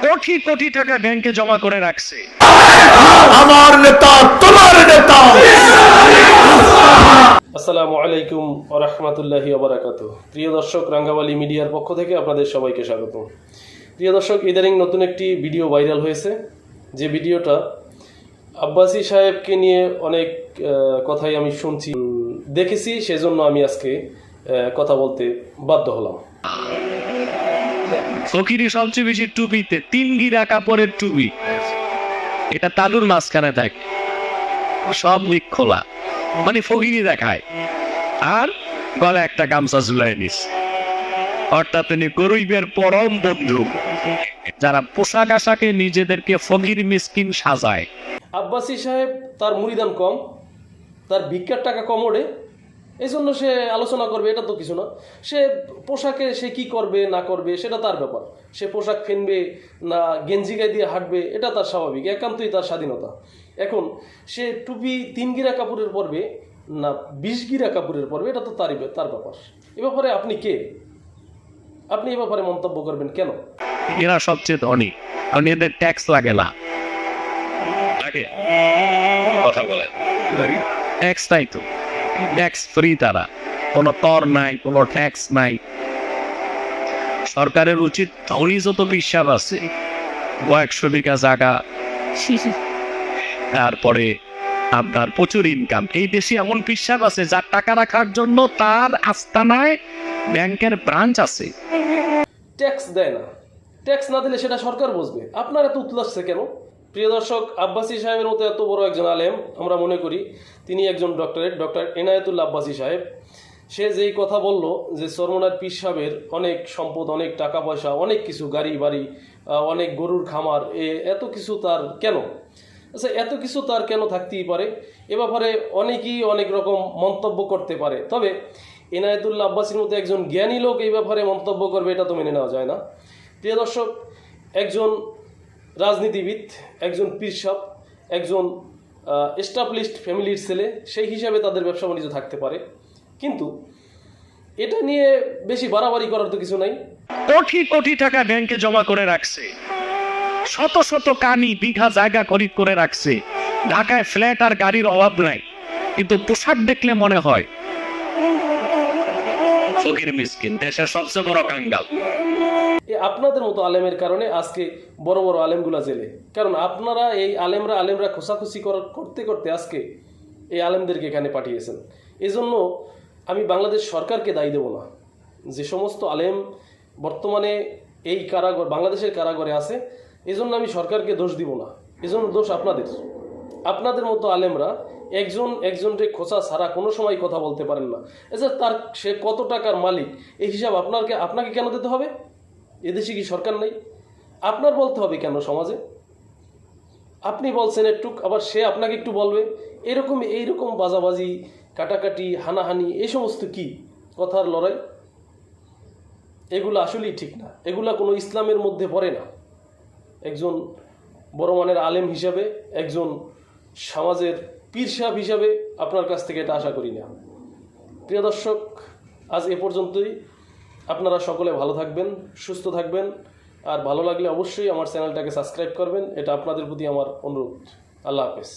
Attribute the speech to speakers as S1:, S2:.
S1: কোটি কোটি টাকা ব্যাংকে জমা করে রাখছে।
S2: আমার নেতা তোমার নেতা।
S3: আসসালামু আলাইকুম ওয়া রাহমাতুল্লাহি ওয়া বারাকাতুহু। প্রিয় দর্শক, রাঙ্গাবালী মিডিয়ার পক্ষ থেকে আপনাদের সবাইকে স্বাগত। প্রিয় দর্শক, ইদানিং নতুন একটি ভিডিও ভাইরাল হয়েছে, যে ভিডিওটা আব্বাসী সাহেবকে নিয়ে অনেক কথাই আমি শুনছি, দেখেছি, সেজন্য আমি আজকে কথা বলতে বাধ্য হলাম।
S1: ফকিরি সবচেয়ে বেশি টুপিতে 3 গিরা কাপড়ের টুপি, এটা তালুর মাঝখানে থাকে, সব মুখ খোলা, মানে ফকিরি দেখায়, আর গলা একটা গামছা ঝুলাই নিস। অর্থাৎ তিনি গরিবের পরম বন্ধু, যারা পোশাক আশাকে নিজেদেরকে ফকির মিসকিন সাজায়।
S3: আব্বাসী সাহেব তার মুরিদান কম, তার ভিক্ষার টাকা কম ওঠে, এই জন্য সে আলোচনা করবে, এটা তো কিছু না। সে পোশাকে সে কি করবে না করবে সেটা তার ব্যাপার। সে পোশাক ফেনবে না গেঞ্জি গায়ে দিয়ে হাঁটবে, এটা তার স্বাভাবিক, একান্তই তার স্বাধীনতা। এখন সে টুপি 3 গিরা কাপড়ের পরবে না 20 গিরা কাপড়ের পরবে, এটা তো তার ব্যাপার। এ ব্যাপারে আপনি কে? আপনি এ ব্যাপারে মন্তব্য করবেন কেন?
S1: এরা সবচেয়ে ধনী, কারণ এদের ট্যাক্স লাগে না। কথা বলেন, ট্যাক্স নাই তো, ট্যাক্স ফ্রি, তারা কোনো কর নাই, কোনো ট্যাক্স নাই। সরকারের উচিত ধনী যত বিশ্বাস আছে, 100 বিঘা জায়গা, তারপরে আপনার প্রচুর ইনকাম। এই দেশে এমন বিশ্বাস আছে যার টাকা রাখার জন্য তার আস্তানায় ব্যাংকের ব্রাঞ্চ আছে।
S3: ট্যাক্স দেয় না, ট্যাক্স না দিলে সেটা সরকার বুঝবে। আপনার এত উতলাচ্ছে কেন? প্রিয় দর্শক, আব্বাসী সাহেবের মতো এত বড় একজন আলেম, আমরা মনে করি তিনি একজন ডক্টর এনায়েতুল্লাহ আব্বাসী সাহেব। সে যেই কথা বলল যে চরমনার পীর সাহেবের অনেক সম্পদ, অনেক টাকা পয়সা, অনেক কিছু, গাড়ি বাড়ি, অনেক গরুর খামার, এত কিছু তার কেন? আচ্ছা, এত কিছু তার কেন থাকতেই পারে? এ ব্যাপারে অনেকেই অনেক রকম মন্তব্য করতে পারে, তবে এনায়েতুল্লাহ আব্বাসীর মতো একজন জ্ঞানী লোক এই ব্যাপারে মন্তব্য করবে, এটা তো মেনে নেওয়া যায় না। প্রিয় দর্শক, একজন রাজনীতিবিদ, একজন পীর সাহেব, একজন এস্টাবলিশড ফ্যামিলির ছেলে, সেই হিসাবে তাদের ব্যবসা বাণিজ্য থাকতে পারে, কিন্তু এটা নিয়ে বেশি বাড়াবাড়ি করার তো কিছু নাই।
S1: কোটি কোটি টাকা ব্যাংকে জমা করে রাখছে, শত শত কানি বিঘা জায়গা খরিদ করে রাখছে। ঢাকায় ফ্ল্যাট আর গাড়ির অভাব নাই, কিন্তু পোশাক দেখলে মনে হয় ফকির মিসকিন, দেশের সবচেয়ে বড় কাঙ্গাল।
S3: আপনাদের মতো আলেমের কারণে আজকে বড় বড় আলেমগুলা জেলে, কারণ আপনারা এই আলেমরা খোসাখুসি করতে করতে আজকে এই আলেমদেরকে এখানে পাঠিয়েছেন। এই জন্য আমি বাংলাদেশ সরকারকে দায়ী দেব না। যে সমস্ত আলেম বর্তমানে এই বাংলাদেশের কারাগারে আছে, এই জন্য আমি সরকারকে দোষ দিব না, এজন্য দোষ আপনাদের মতো আলেমরা একজনকে খোঁচা ছাড়া কোনো সময় কথা বলতে পারেন না। এছাড়া সে কত টাকার মালিক এই হিসাব আপনাকে কেন দিতে হবে? এদেশে কি সরকার নেই? আপনার বলতে হবে কেন সমাজে? আপনি বলছেন একটু, আবার সে আপনাকে একটু বলবে, এইরকম বাজাবাজি, কাটাকাটি, হানাহানি, এই সমস্ত কি কথার লড়াই? এগুলো আসলেই ঠিক না, এগুলা কোনো ইসলামের মধ্যে পড়ে না। একজন বড় মানের আলেম হিসাবে, একজন সমাজের পীর সাহেব হিসাবে আপনার কাছ থেকে এটা আশা করি না। প্রিয় দর্শক, আজ এ পর্যন্তই। আপনারা সকলে ভালো থাকবেন, সুস্থ থাকবেন, আর ভালো লাগলে অবশ্যই আমার চ্যানেলটাকে সাবস্ক্রাইব করবেন, এটা আপনাদের প্রতি আমার অনুরোধ। আল্লাহ হাফেজ।